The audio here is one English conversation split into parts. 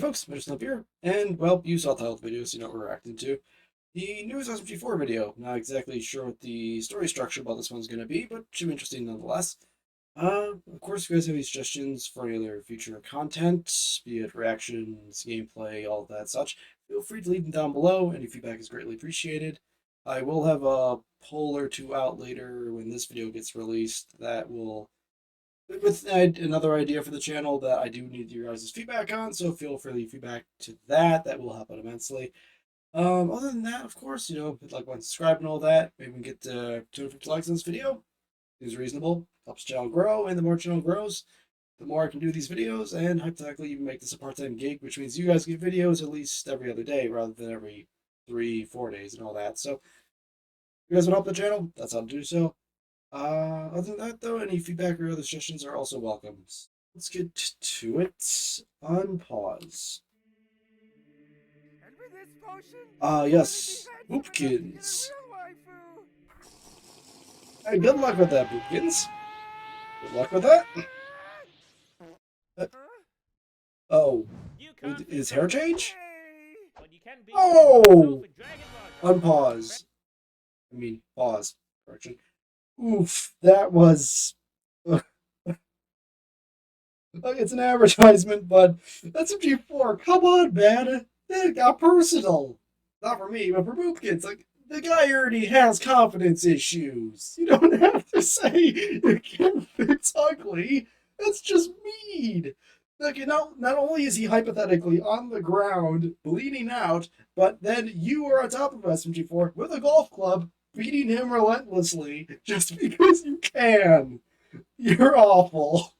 folks, Mr. Snub here, and well, you saw the title of the video, so you know what we're reacting to. The newest SMG4 video. Not exactly sure what the story structure about this one's going to be, but should be interesting nonetheless. Of course, if you guys have any suggestions for any other future content, be it reactions, gameplay, all of that such, feel free to leave them down below. Any feedback is greatly appreciated. I will have a poll or two out later when this video gets released that will with another idea for the channel that I do need your guys' feedback on, so feel free to leave feedback to that. That will help out immensely. Other than that, of course, hit like, button, subscribe, and all that. Maybe we can get 250 likes on this video. Seems reasonable. Helps the channel grow, and the more channel grows, the more I can do these videos, and hypothetically even make this a part-time gig, which means you guys get videos at least every other day rather than every 3-4 days and all that. So, if you guys want to help the channel, that's how to do so. Other than that, though, any feedback or other suggestions are also welcome. Let's get to it. Unpause. Yes. Boopkins. Hey, good luck with that, Boopkins. Good luck with that. Oh. Is hair change? Oh! Unpause. I mean, pause. Correction. Oof, that was... It's an advertisement, but SMG4, come on, man. It got personal. Not for me, but for Boopkins. Like, the guy already has confidence issues. You don't have to say you can't fix ugly. That's just mean. Like, not only is he hypothetically on the ground, bleeding out, but then you are on top of SMG4 with a golf club, beating him relentlessly just because you can. You're awful.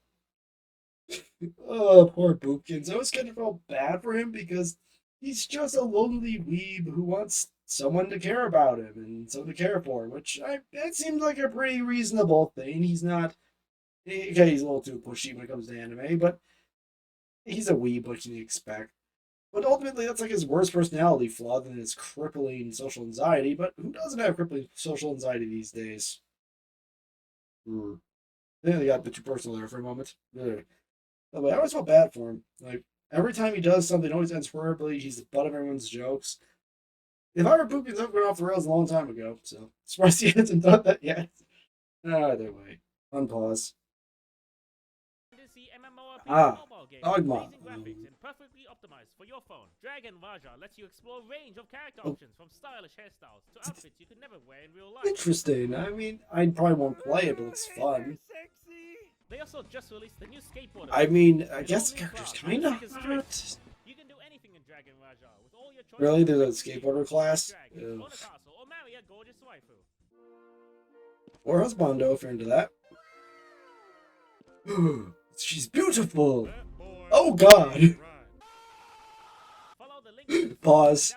Oh, poor Boopkins. I always kind of felt bad for him because he's just a lonely weeb who wants someone to care about him and someone to care for him, which that seems like a pretty reasonable thing. He's not... Okay, he's a little too pushy when it comes to anime, but he's a weeb, what can you expect? But ultimately, that's like his worst personality flaw than his crippling social anxiety, but who doesn't have crippling social anxiety these days? Yeah, they got a bit too personal there for a moment. Ugh. But I always felt bad for him. Like, every time he does something, it always ends horribly. He's the butt of everyone's jokes. If I were Poopkins, I've gone off the rails a long time ago, so surprised he hasn't done that yet. Either way. Unpause. Dogma. Graphics and perfectly optimized for your phone. Dragon Raja lets you explore a range of character options from stylish hairstyles to outfits you could never wear in real life. Interesting. I mean, I probably won't play it, but it looks fun. They also just released the new skateboarder. I mean, I guess the character's kind of hot. You can do anything in Dragon Raja with all your choices. Really? There's a skateboarder class? Own a castle or marry a gorgeous waifu. Or husbando, if you're into that. She's beautiful! Oh god! Pause.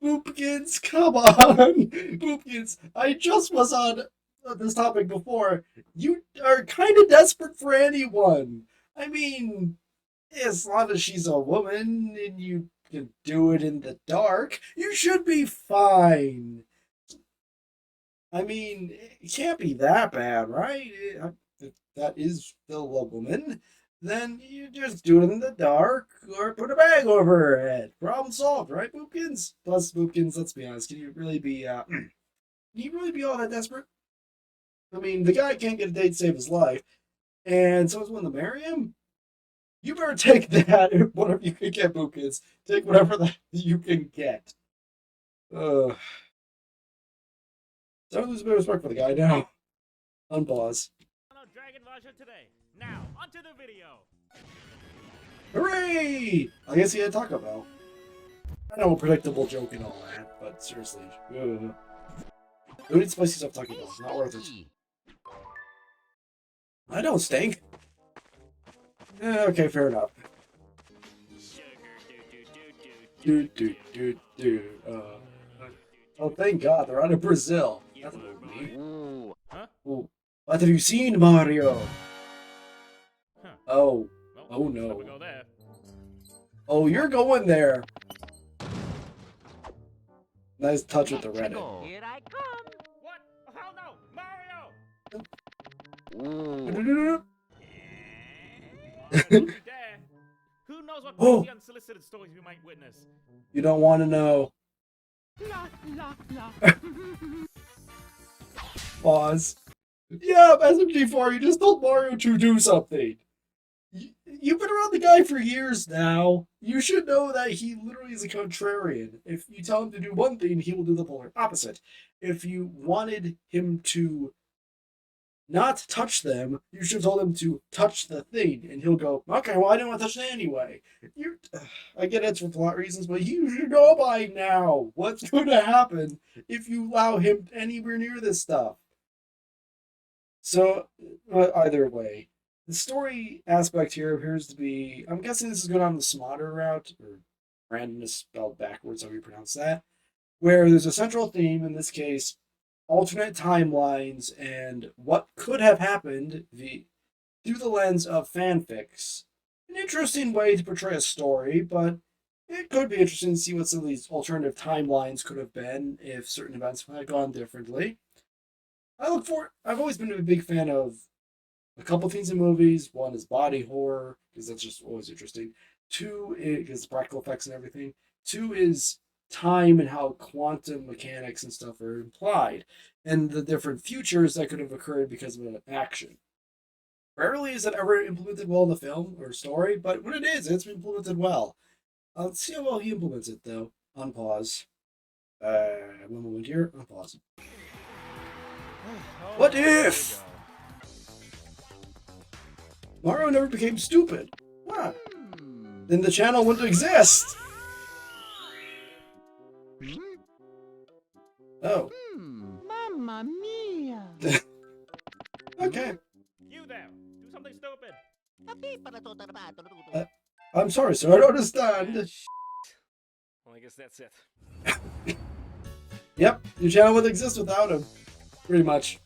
Boopkins, come on! Boopkins, I just was on this topic before. You are kind of desperate for anyone. I mean, as long as she's a woman and you can do it in the dark, you should be fine. I mean, it can't be that bad, right? If that is still a woman, then you just do it in the dark or put a bag over her head. Problem solved, right, Boopkins? Plus, Boopkins, let's be honest, can you really be all that desperate? I mean, the guy can't get a date to save his life, and someone's willing to marry him? You better take that, whatever you can get, Boopkins. Take whatever that you can get. Starting to lose a bit of respect for the guy now. Unpause. Dragon Raja today. Now, onto the video. Hooray! I guess he had Taco Bell. I know, a predictable joke and all that, but seriously. Who needs spicy stuff Taco Bell? Not worth it. I don't stink. Okay, fair enough. Oh, thank God, they're out of Brazil. That's me. Huh? Ooh. What have you seen, Mario? Huh. Oh. Well, Oh no. we go there. Oh, you're going there. Nice touch with the Reddit. Here I come. What? Oh, hell no! Mario! Ooh. Mario, don't you dare! Who knows what more Oh! crazy unsolicited stories we might witness. You don't want to know. Pause. Yeah, SMG4, you just told Mario to do something. You've been around the guy for years now. You should know that he literally is a contrarian. If you tell him to do one thing, he will do the polar opposite. If you wanted him to not touch them, you should have told him to touch the thing, and he'll go, okay, well, I didn't want to touch it anyway. I get it's for plot reasons, but you should know by now what's going to happen if you allow him anywhere near this stuff. So, either way, the story aspect here appears to be, I'm guessing this is going on the smarter route, or randomness spelled backwards, how you pronounce that, where there's a central theme, in this case, alternate timelines and what could have happened through the lens of fanfics. An interesting way to portray a story, but it could be interesting to see what some of these alternative timelines could have been if certain events had gone differently. I've always been a big fan of a couple things in movies. One is body horror, because that's just always interesting. Two, because practical effects and everything. Two is time and how quantum mechanics and stuff are implied, and the different futures that could have occurred because of an action. Rarely is it ever implemented well in the film or story, but when it is, it's implemented well. Let's see how well he implements it, though. Unpause. One moment here. Unpause. What if Mario never became stupid? Huh. Then the channel wouldn't exist. Oh. Mamma mia! Okay. You there! Do something stupid! I'm sorry, sir. I don't understand. Well, I guess that's it. Yep, your channel would exist without him. Pretty much.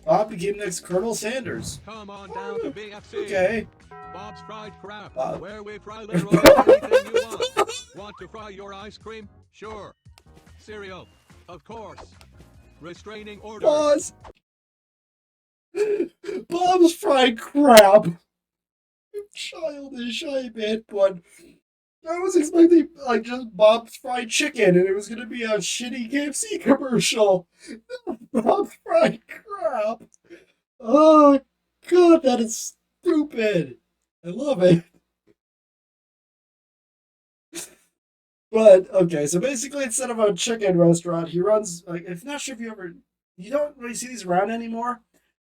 Bob became next Colonel Sanders. Come on down to BFC. Okay. Bob's Fried Crab, Bob. where we fry literally anything you want. Want to fry your ice cream? Sure. Cereal? Of course. Restraining order. Pause. Bob's Fried Crab. Childish, I admit, but I was expecting like just Bob's Fried Chicken, and it was gonna be a shitty KFC commercial. Bob's Fried Crab. Oh god, that is stupid. I love it. But okay, so basically, instead of a chicken restaurant, he runs like, I'm not sure if you don't really see these around anymore.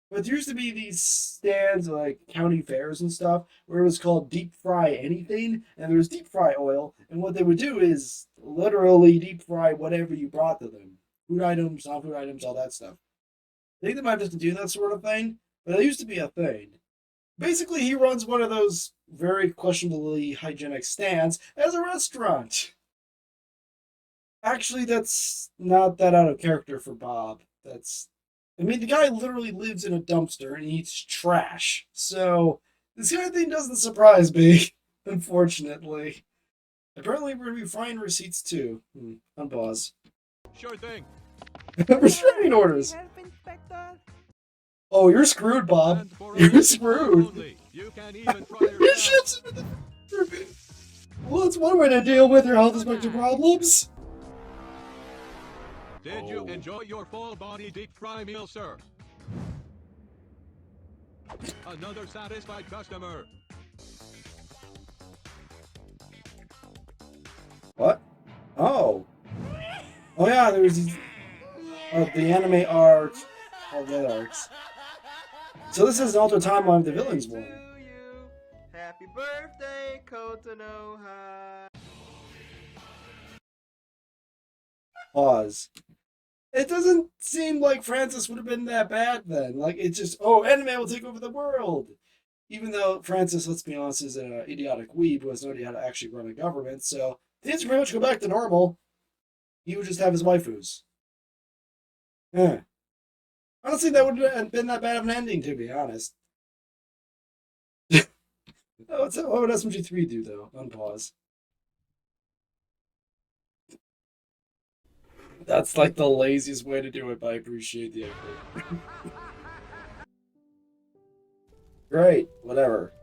But there used to be these stands like county fairs and stuff where it was called deep fry anything, and there was deep fry oil, and what they would do is literally deep fry whatever you brought to them. Food items, non-food items, all that stuff. I think they might just do that sort of thing, but it used to be a thing. Basically, he runs one of those very questionably hygienic stands as a restaurant. Actually, that's not that out of character for Bob. I mean, the guy literally lives in a dumpster and eats trash. So, this kind of thing doesn't surprise me, unfortunately. Apparently, we're going to be frying receipts too. Unpause. Sure thing. Restraining orders. Oh, you're screwed, Bob. And for You're a screwed. only, you can even fry He yourself. ships into the... Well, that's one way to deal with your health spectrum problems. Did you enjoy your full body deep fry meal, sir? Another satisfied customer. What? Oh. Oh yeah, there's these... the anime art. All the other arts. So this is an alternate timeline of the villains one. Happy birthday, Kotonoha. Pause. It doesn't seem like Francis would have been that bad then. Like, it's just, oh, anime will take over the world. Even though Francis, let's be honest, is an idiotic weeb who has no idea how to actually run a government, so things pretty much go back to normal. He would just have his waifus. Eh. I don't think that would have been that bad of an ending, to be honest. What would SMG3 do, though? Unpause. That's like the laziest way to do it, but I appreciate the effort. Great, whatever.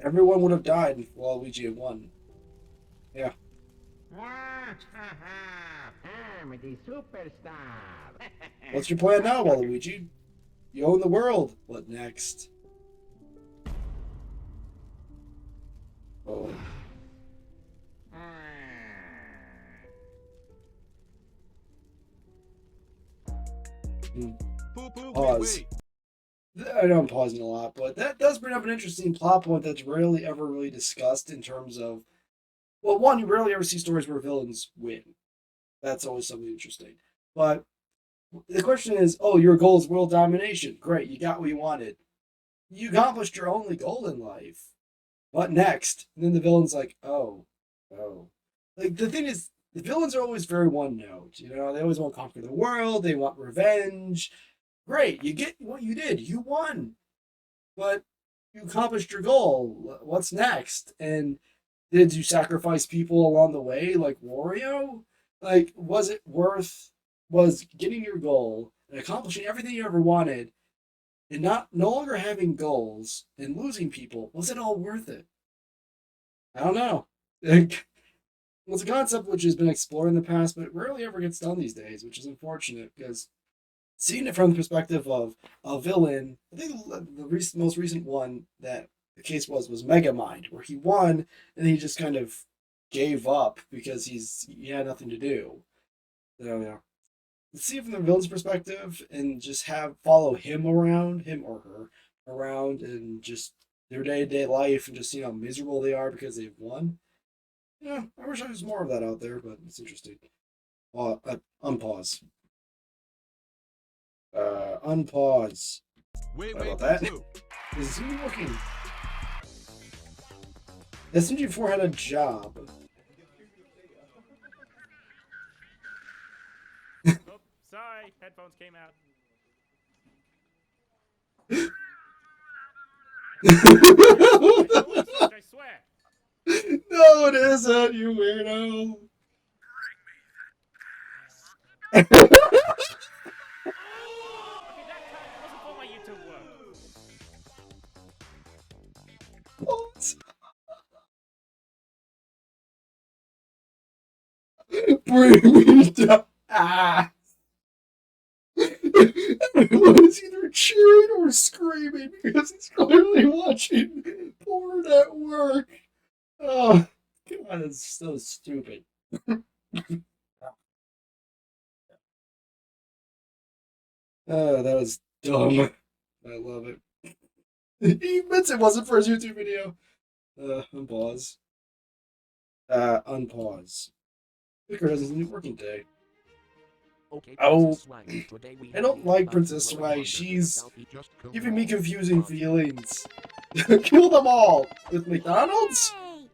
everyone would have died if Waluigi had won. Yeah. I'm the superstar. What's your plan now, Waluigi? You own the world. What next? Oh. Poo poo wee Pause. wee. I know I'm pausing a lot, but that does bring up an interesting plot point that's rarely ever really discussed in terms of, well, one, you rarely ever see stories where villains win. That's always something interesting. But the question is, oh, your goal is world domination. Great, you got what you wanted. You accomplished your only goal in life. What next? And then the villain's like, oh, oh. Like, the thing is, the villains are always very one note. You know, they always want to conquer the world, they want revenge. Great, you get what you did. You won. But you accomplished your goal. What's next? And did you sacrifice people along the way like Wario? Like, was getting your goal and accomplishing everything you ever wanted and no longer having goals and losing people, was it all worth it? I don't know. It's a concept which has been explored in the past, but it rarely ever gets done these days, which is unfortunate because seeing it from the perspective of a villain, I think the most recent one that the case was Megamind, where he won and he just kind of gave up because he had nothing to do. So yeah, let's see it from the villain's perspective and just follow him or her around, and just their day to day life and just see how miserable they are because they've won. Yeah, I wish there was more of that out there, but it's interesting. Unpause. Unpause. Wait, Sorry wait, about poo that. poo. Is he working? SMG4 had a job. Oops, sorry, headphones came out. I swear. No, it isn't, you weirdo. Okay, that time wasn't for my YouTube work. What? Bring me down. Ah. Everyone is either cheering or screaming because he's clearly watching porn at work. Oh, God, it's so stupid. Oh, that was dumb. I love it. He admits it wasn't for his YouTube video. Unpause. Unpause. Vicar doesn't working day. Okay, Oh, Princess Swag. Today we I don't have like about Princess growing Swag. wonder She's Southeast Just kill giving them me all. confusing feelings. Kill them all with McDonald's? Hey!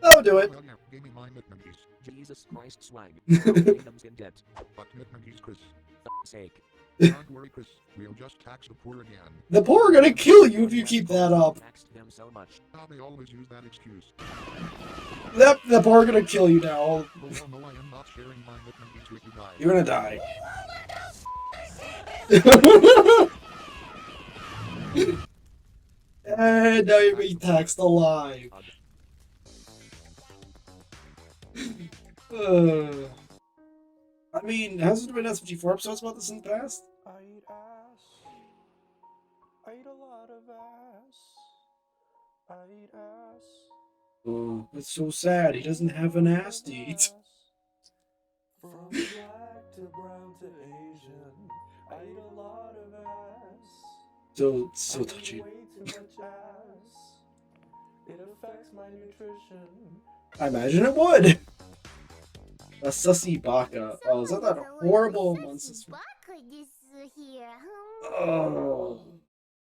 Yeah, That'll do it. Well, yeah, give me my McNuggies. Jesus Christ Swag. Now kingdom's in debt. But McNuggies, Chris. Sake. Don't worry, Chris. We'll just tax the poor again. The poor are gonna kill you if you keep that up. Taxed them so much. Now they always use that excuse. The poor are gonna kill you now. Oh, no, I am not sharing my McNuggies with you guys. You're gonna die. And now you're being taxed alive. I mean, hasn't there been SMG4 episodes about this in the past? I eat ass. I eat a lot of ass. I eat ass. Oh, it's so sad. He doesn't have an ass to eat. From black to brown to Asian, I eat a lot of ass. So I eat touching. way too much ass. It affects my nutrition. I imagine it would. A sussy baka. Oh, is that horrible monster? Oh.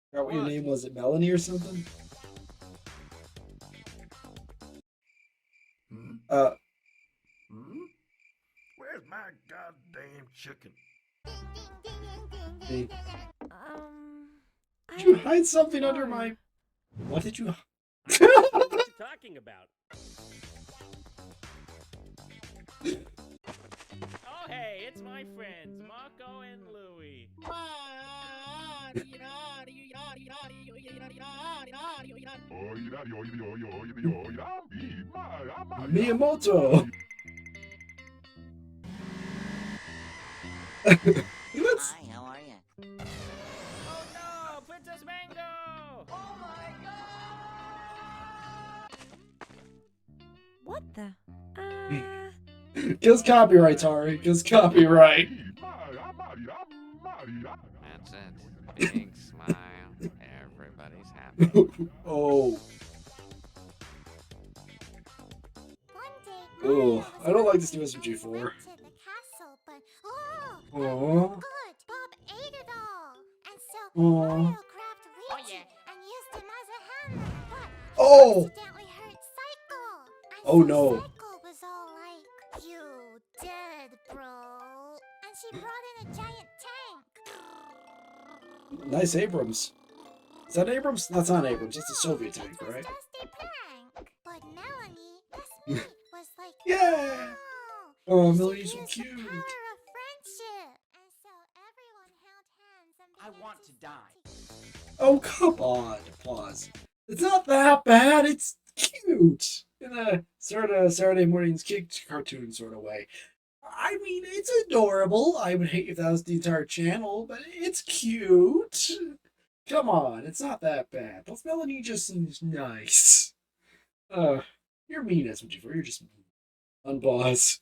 Forgot what your name was. It Melanie or something? Where's my goddamn chicken? Hey, did you hide something under my... What did you... What are you talking about? Oh hey, it's my friends, Marco and Louie. Miyamoto. Let's. Hi, how are you? Oh no, Princess Mango! Oh my What the? Just copyright, Tari. Just copyright. That's it. Big smile. Everybody's happy. Oh. One day, Oh, I don't like this new SMG4. SMG4. To the castle, but Aw. good. Bob ate it all, and so Aw. Mario grabbed Luigi yeah. and used him as a hammer, but Oh. accidentally hurt Psycho. And Oh, so no. Psycho was all like, "You dead, bro," and she brought in a giant tank. Nice Abrams. Is that Abrams? That's not Abrams. That's a Soviet tank, It was right? just a prank. But Melanie, that's me, was like, Yeah. "No, Oh, you Melody's should so use the cute. power of friendship." And so everyone held hands and I began want to die. Oh, come on. Pause. It's not that bad. It's cute. In a sort of Saturday morning's kids cartoon sort of way. I mean, it's adorable. I would hate if that was the entire channel, but it's cute. Come on, it's not that bad. Plus, Melanie just seems nice. You're mean, SMG4. You're just mean. Unpause.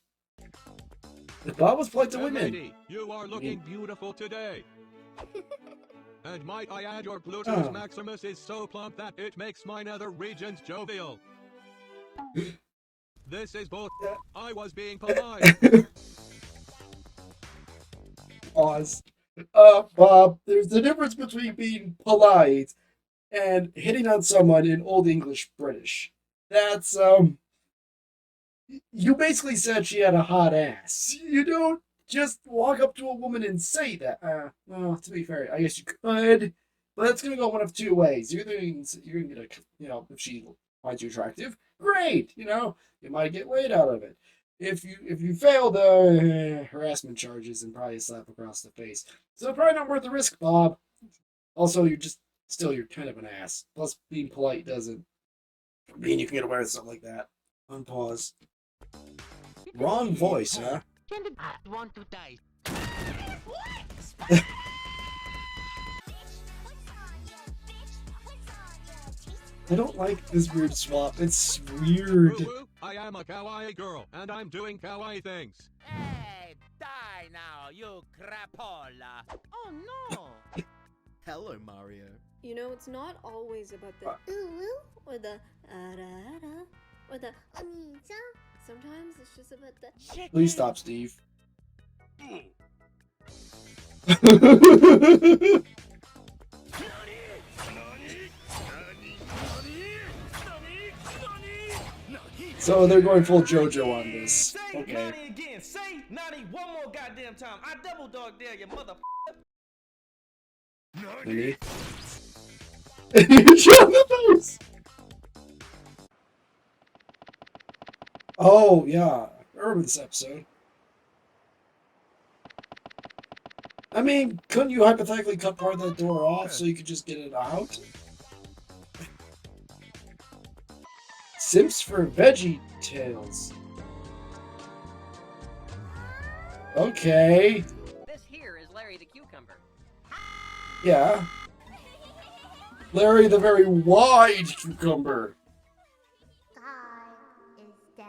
If Bob was polite to Hey, women. lady, you are looking beautiful today. And might I add, your gluteus Oh. maximus is so plump that it makes my nether regions jovial. This is both. I was being polite. Pause. Bob, there's a difference between being polite and hitting on someone in Old English British. That's, you basically said she had a hot ass. You don't just walk up to a woman and say that. Well, to be fair, I guess you could, but it's gonna go one of two ways. You're gonna get a, if she finds you attractive, great. You might get laid out of it. If you fail the harassment charges and probably a slap across the face. So probably not worth the risk, Bob. Also, you're kind of an ass. Plus, being polite doesn't mean you can get away with something like that. Unpause. Wrong voice, huh? I want to die. I don't like this weird swap. It's weird. Woo-woo, I am a kawaii girl, and I'm doing kawaii things. Hey, die now, you crapola! Oh no! Hello, Mario. You know, it's not always about the ooh or the ara or the anita. Sometimes it's just about the Please stop, Steve. So they're going full JoJo on this. Say Okay. Nani again. Say Nani one more goddamn time. I double dog dare you, mother. Nani? You shot in the face! Oh, yeah. I remember this episode. I mean, couldn't you hypothetically cut part of the door off so you could just get it out? Simps for Veggie Tales. Okay. This here is Larry the Cucumber. Yeah. Larry the very wide cucumber. God is dead,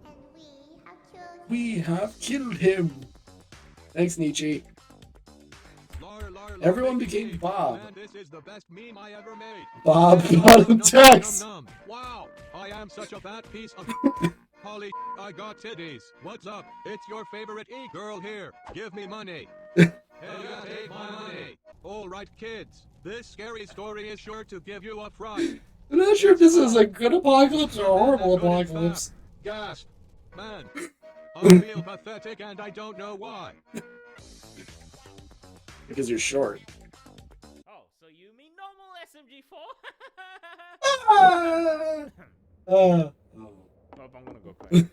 and We have killed him. Thanks, Nietzsche. Lar, Everyone thank became you. Bob. Man, this is the best meme I ever made. Bob Nom, bottom nom, text. nom, nom. Wow, I am such a fat piece of holy. I got titties. What's up? It's your favorite e-girl here. Give me money. Hey, take my money. All right, kids. This scary story is sure to give you a fright. I'm not sure if this is a good apocalypse or a horrible apocalypse. Gasp. Man, I feel pathetic and I don't know why. Because you're short. Oh, so you mean normal SMG4? Oh. Nope, I'm gonna go cry.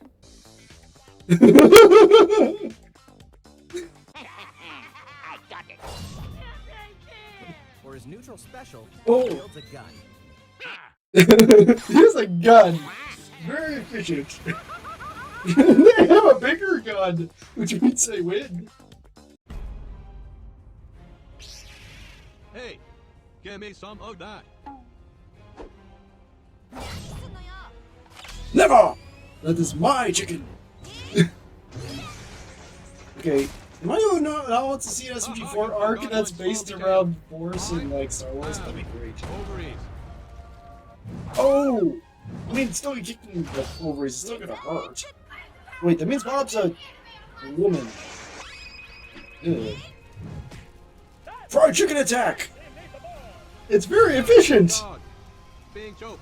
I got it. For his neutral special, Oh. he wields a gun. Ah, He has a gun. Very efficient. They have a bigger gun, which means they win. Hey, give me some of that. Never! That is my chicken. Okay, am I the not want to see an SMG4 arc that's based around Force and like Star Wars? That'd be great. Ovaries. Oh! I mean, it's still kicking the ovaries, it's still gonna hurt. Wait, that means Bob's a woman. Ugh. Fried chicken attack! It's very efficient! Dog. Being choked.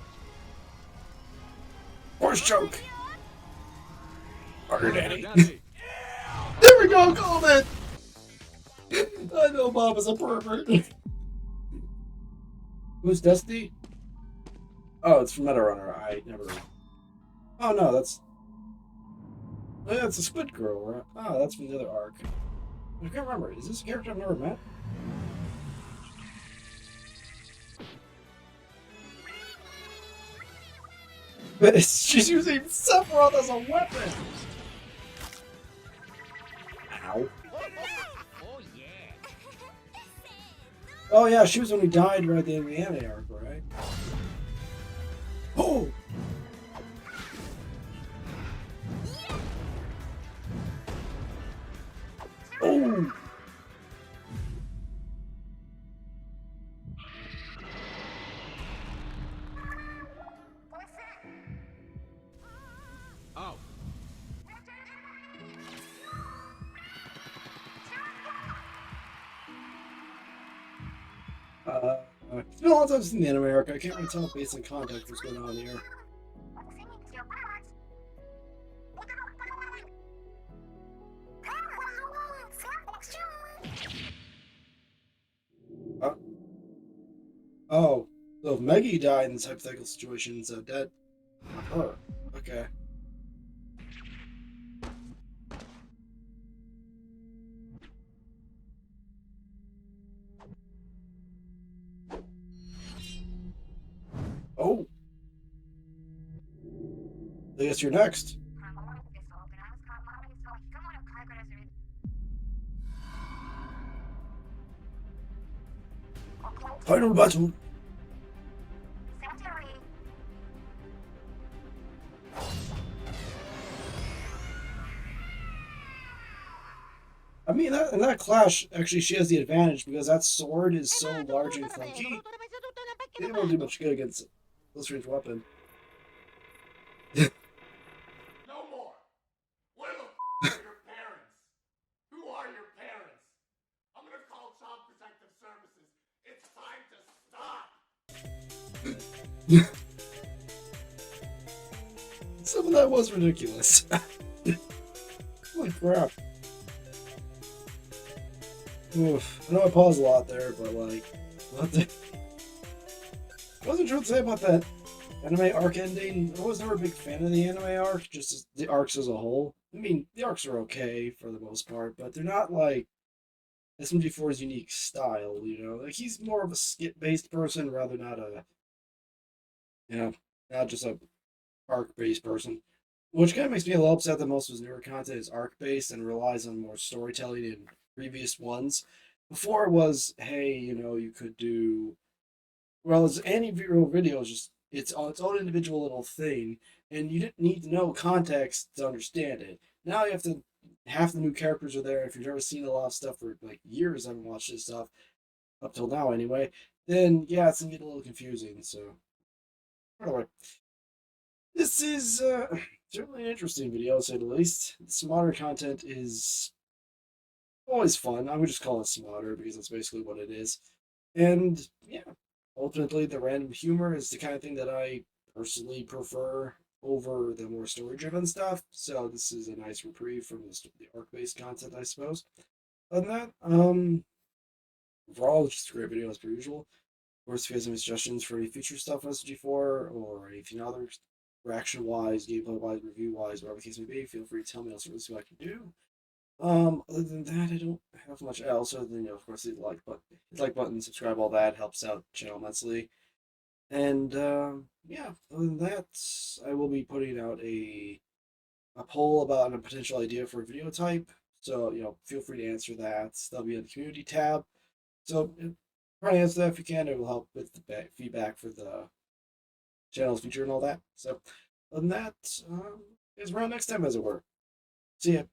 Horse choke! Harder, Daddy. Daddy. There we go, called it! I know Bob is a pervert. Who's Destiny? Oh, it's from Metarunner. I never. Oh no, that's. Oh, yeah, it's a Squid Girl, right? Oh, that's from the other arc. I can't remember. Is this a character I've never met? She's using Sephiroth as a weapon! Ow. Oh yeah. Oh yeah, she was when we died right at the end of the anime arc, right? Oh! Oh! Ow. It's been a long time since the anime arc. I can't really tell based on context what's going on here. Oh, so if Maggie died in this hypothetical situation, so dead. Her. Okay. Oh. I guess you're next. Final battle. I mean, in that clash, actually, she has the advantage because that sword is so large and clunky. It won't do much good against a close range weapon. No more. Where the are your parents? Who are your parents? I'm gonna call Child Protective Services. It's time to stop. Some of that was ridiculous. Holy crap. Oof. I know I paused a lot there, but like, what the... I wasn't sure what to say about that anime arc ending. I was never a big fan of the anime arc, just as the arcs as a whole. I mean, the arcs are okay for the most part, but they're not like SMG4's unique style, you know? Like, he's more of a skit-based person rather not a, you know, not just a arc-based person. Which kind of makes me a little upset that most of his newer content is arc-based and relies on more storytelling in previous ones. Before it was, hey, you know, you could do, well, it's any real video is just its own individual little thing, and you didn't need to know context to understand it. Now you have to, half the new characters are there. If you've never seen a lot of stuff for like years, I haven't watched this stuff up till now anyway. Then yeah, it's gonna get a little confusing. So anyway, this is certainly an interesting video, to say the least. Some modern content is always fun. I would just call it smarter because that's basically what it is. And yeah, ultimately, the random humor is the kind of thing that I personally prefer over the more story-driven stuff. So this is a nice reprieve from the arc-based content, I suppose. Other than that, overall, it's just a great video as per usual. Of course, if you have any suggestions for any future stuff on SG4 or anything other, reaction-wise, gameplay-wise, review-wise, whatever the case may be, feel free to tell me. I'll certainly see what I can do. Other than that, I don't have much else other than, you know, of course, hit the like button, subscribe, all that helps out the channel immensely. And yeah, other than that, I will be putting out a poll about a potential idea for a video type. So, feel free to answer that. That'll be in the community tab. So, try to answer that if you can. It will help with the feedback for the channel's future and all that. So, other than that, it's around next time, as it were. See ya.